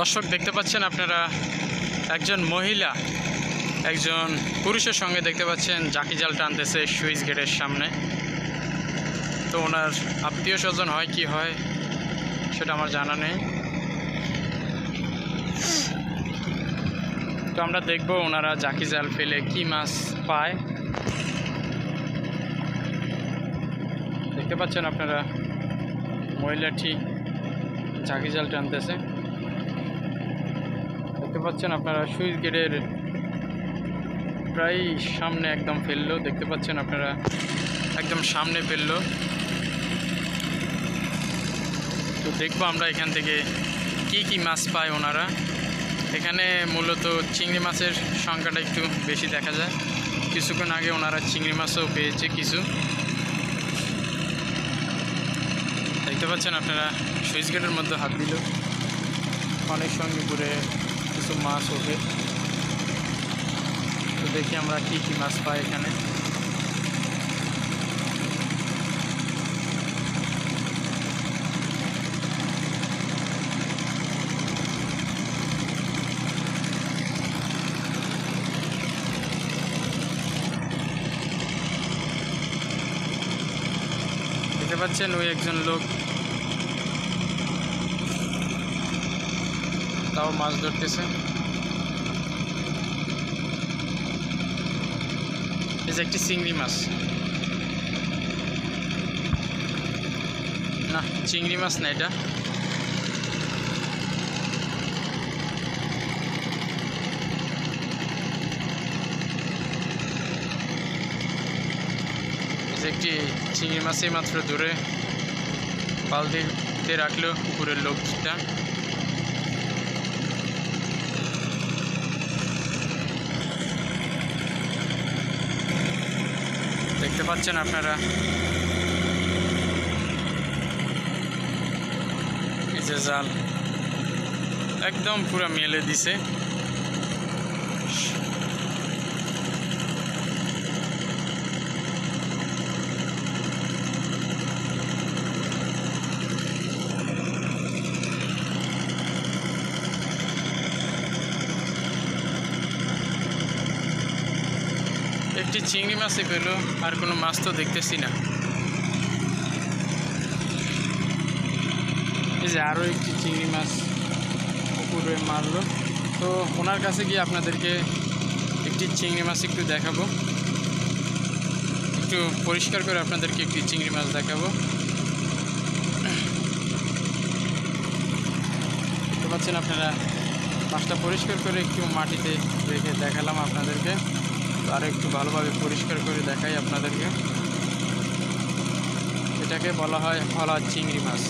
দর্শক দেখতে পাচ্ছেন আপনারা একজন মহিলা একজন পুরুষের সঙ্গে দেখতে পাচ্ছেন জাকি জাল টানতেছে সুইচ গেটের সামনে। তো ওনার আত্মীয় স্বজন হয় কি হয় সেটা আমার জানা নেই। তো আমরা দেখব ওনারা জাকি জাল ফেলে কি মাছ পায়। দেখতে পাচ্ছেন আপনারা মহিলাটি জাকি জাল টানতেছে। দেখতে পাচ্ছেন আপনারা সুইচ গেটের প্রায় সামনে একদম ফেললো। দেখতে পাচ্ছেন আপনারা একদম সামনে ফেললো। তো দেখবো আমরা এখান থেকে কি মাছ পায় ওনারা। এখানে মূলত চিংড়ি মাছের সংখ্যাটা একটু বেশি দেখা যায়। কিছুক্ষণ আগে ওনারা চিংড়ি মাছও পেয়েছে কিছু। দেখতে পাচ্ছেন আপনারা সুইচ গেটের মধ্যে হাত দিল, অনেক সঙ্গে ঘুরে কিছু মাছ ওঠে। তো দেখি আমরা কি মাছ পাই এখানে। দেখতে পাচ্ছেন ওই একজন লোক তাও মাছ ধরতেছে। এই যে একটি চিংড়ি মাছ, না চিংড়ি মাছ না, এটা একটি চিংড়ি মাছই মাত্র ধরে বালতিতে রাখলো উপরের লোকটা। দেখতে পাচ্ছেন আপনারা এই যে জাল একদম পুরো মেলে দিছে। একটি চিংড়ি মাছই পেল, আর কোনো মাছ তো দেখতেছি না। এই যে আরও একটি চিংড়ি মাছ পুকুরে মারলো। তো ওনার কাছে গিয়ে আপনাদেরকে একটি চিংড়ি মাছ একটু দেখাবো, একটু পরিষ্কার করে আপনাদেরকে একটি চিংড়ি মাছ দেখাবো। দেখতে পাচ্ছেন আপনারা মাছটা পরিষ্কার করে একটু মাটিতে রেখে দেখালাম আপনাদেরকে। আর একটু ভালোভাবে পরিষ্কার করে দেখাই আপনাদেরকে। এটাকে বলা হয় হলা চিংড়ি মাছ।